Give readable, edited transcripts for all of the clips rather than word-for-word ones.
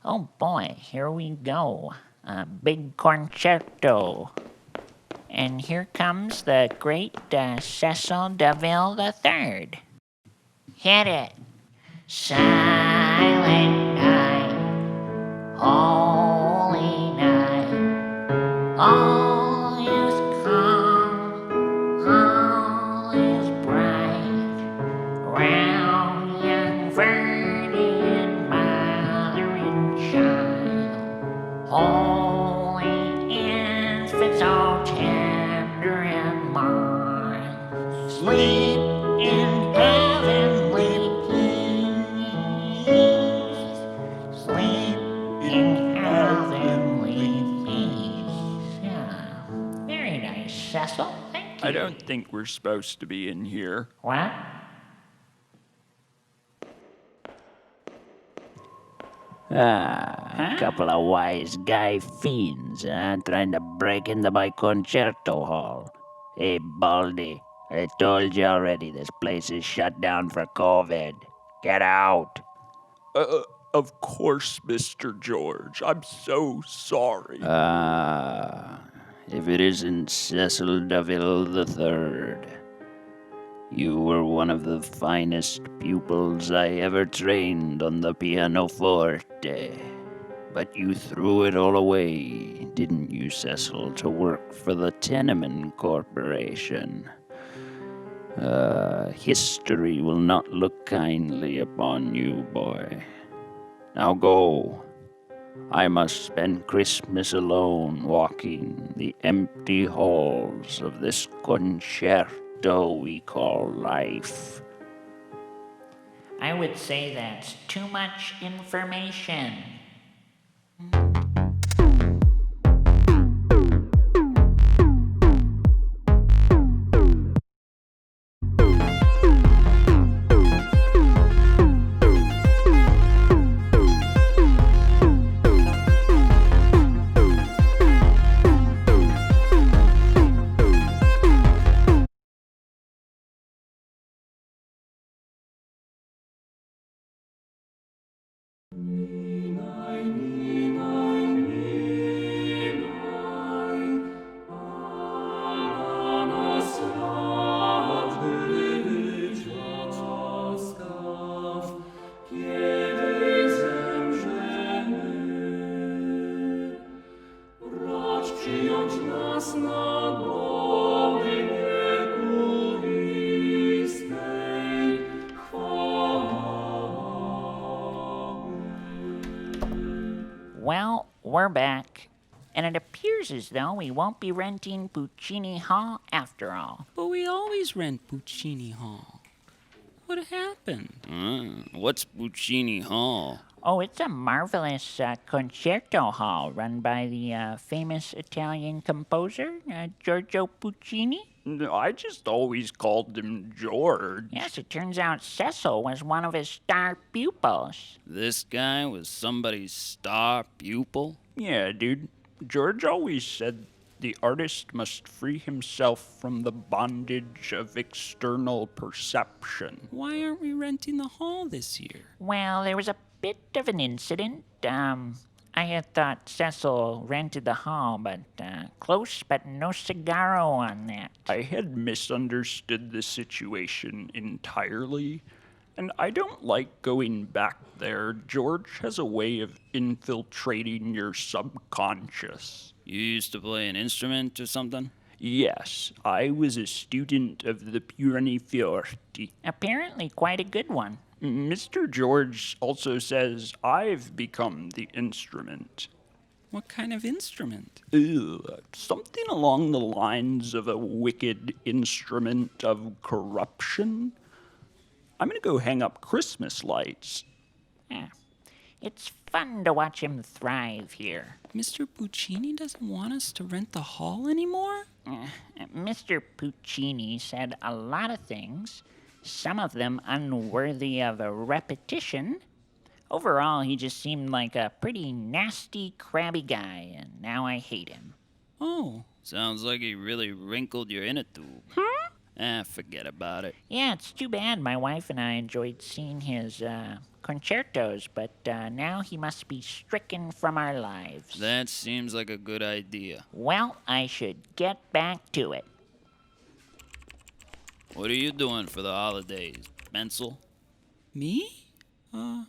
Oh boy, here we go. A big concerto. And here comes the great Cecil DeVille III. Hit it. Silent night, holy night, all is calm, all is bright, round young virgin mother and child, holy infants all tender and mild, sleep in heavenly peace, sleep in heavenly peace. Yeah, very nice, Cecil. Thank you. I don't think we're supposed to be in here. What? A couple of wise guy fiends, trying to break into my concerto hall. Hey, Baldy, I told you already this place is shut down for COVID. Get out. Of course, Mr. George. I'm so sorry. If it isn't Cecil DeVille III. You were one of the finest pupils I ever trained on the pianoforte. But you threw it all away, didn't you, Cecil, to work for the Tenement Corporation? History will not look kindly upon you, boy. Now go. I must spend Christmas alone walking the empty halls of this concerto we call life. I would say that's too much information. Well, we're back. And it appears as though we won't be renting Puccini Hall after all. But we always rent Puccini Hall. What happened? What's Puccini Hall? Oh, it's a marvelous concerto hall run by the famous Italian composer, Giorgio Puccini. I just always called him George. Yes, it turns out Cecil was one of his star pupils. This guy was somebody's star pupil? Yeah, dude. George always said the artist must free himself from the bondage of external perception. Why aren't we renting the hall this year? Well, there was a bit of an incident. I had thought Cecil rented the hall, but close but no cigarro on that. I had misunderstood the situation entirely, and I don't like going back there. George has a way of infiltrating your subconscious. You used to play an instrument or something? Yes, I was a student of the Pianoforte. Apparently quite a good one. Mr. George also says I've become the instrument. What kind of instrument? Something along the lines of a wicked instrument of corruption. I'm gonna go hang up Christmas lights. Yeah. It's fun to watch him thrive here. Mr. Puccini doesn't want us to rent the hall anymore? Mr. Puccini said a lot of things, some of them unworthy of a repetition. Overall, he just seemed like a pretty nasty, crabby guy, and now I hate him. Oh. Sounds like he really wrinkled your inner tube. Forget about it. Yeah, it's too bad. My wife and I enjoyed seeing his concertos, but now he must be stricken from our lives. That seems like a good idea. Well, I should get back to it. What are you doing for the holidays, Bencil? Me? I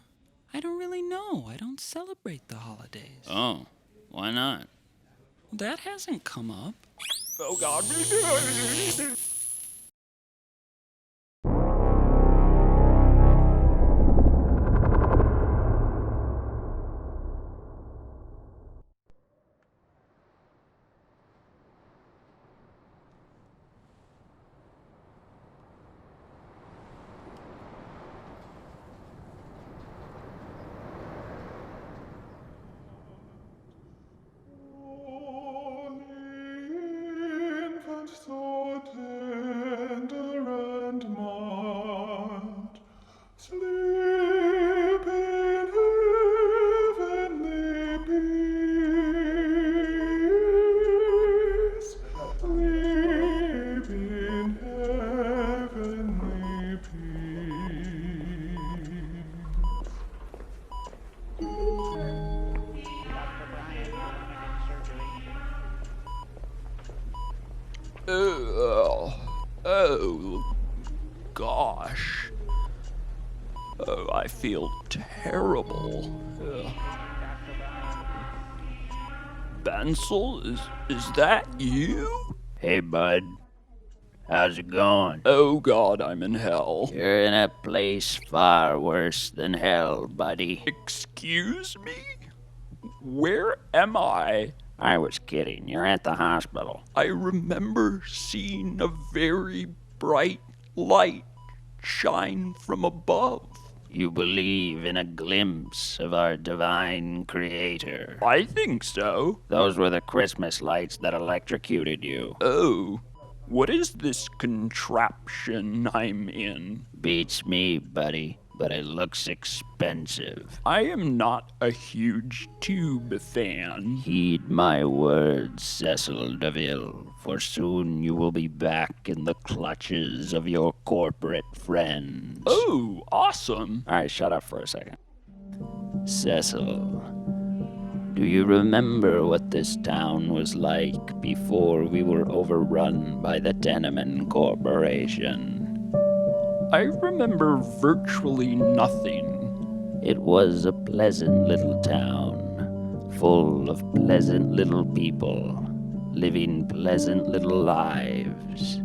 don't really know. I don't celebrate the holidays. Oh, why not? That hasn't come up. Oh, God. So tender and mild, sleep in heavenly peace, sleep in heavenly Oh, gosh. Oh, I feel terrible. Bencil, is that you? Hey, bud. How's it going? Oh, God, I'm in hell. You're in a place far worse than hell, buddy. Excuse me? Where am I? I was kidding. You're at the hospital. I remember seeing a very bright light shine from above. You believe in a glimpse of our divine creator. I think so. Those were the Christmas lights that electrocuted you. Oh, what is this contraption I'm in? Beats me, buddy, but it looks expensive. I am not a huge tube fan. Heed my words, Cecil DeVille, for soon you will be back in the clutches of your corporate friends. Oh, awesome. All right, shut up for a second. Cecil, do you remember what this town was like before we were overrun by the Tenement Corporation? I remember virtually nothing. It was a pleasant little town, full of pleasant little people, living pleasant little lives.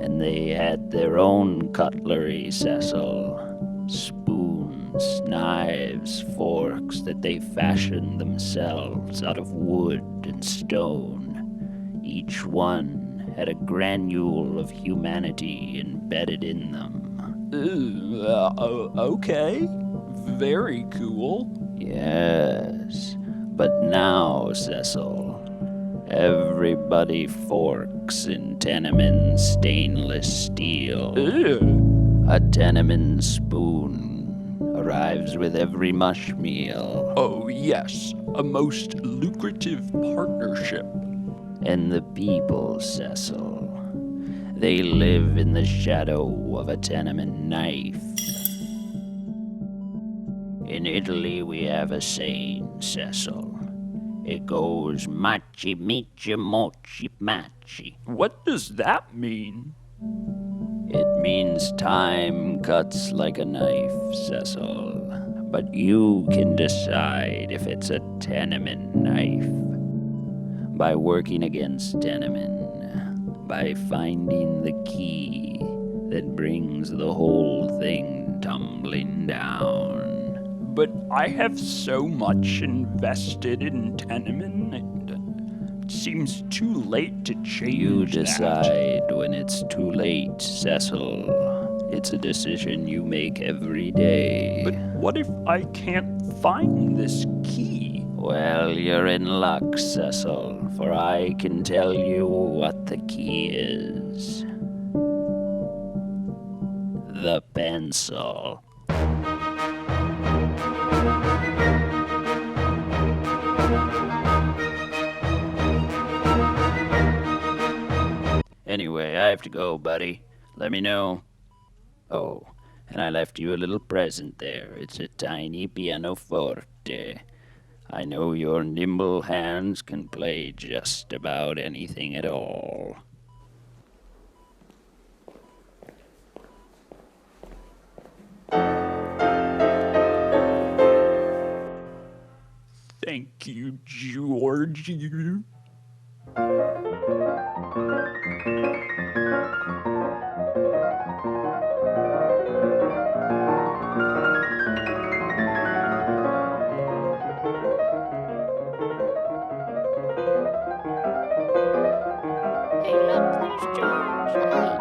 And they had their own cutlery, Cecil. Spoons, knives, forks that they fashioned themselves out of wood and stone. Each one had a granule of humanity embedded in them. Okay. Very cool. Yes, but now, Cecil, everybody forks in Tenement stainless steel. Ew. A Tenement spoon arrives with every mush meal. Oh, yes. A most lucrative partnership. And the people, Cecil, they live in the shadow of a tenement knife. In Italy, we have a saying, Cecil. It goes machi, michi, mochi, machi. What does that mean? It means time cuts like a knife, Cecil. But you can decide if it's a tenement knife. By working against tenement, by finding the key that brings the whole thing tumbling down. But I have so much invested in Tenement. It seems too late to change You that. decide when it's too late, Cecil. It's a decision you make every day. But what if I can't find this key? Well, you're in luck, Cecil, for I can tell you what the key is. The pencil. Anyway, I have to go, buddy. Let me know. Oh, and I left you a little present there. It's a tiny pianoforte. I know your nimble hands can play just about anything at all. Thank you, George. Hey, look, there's George. Hi.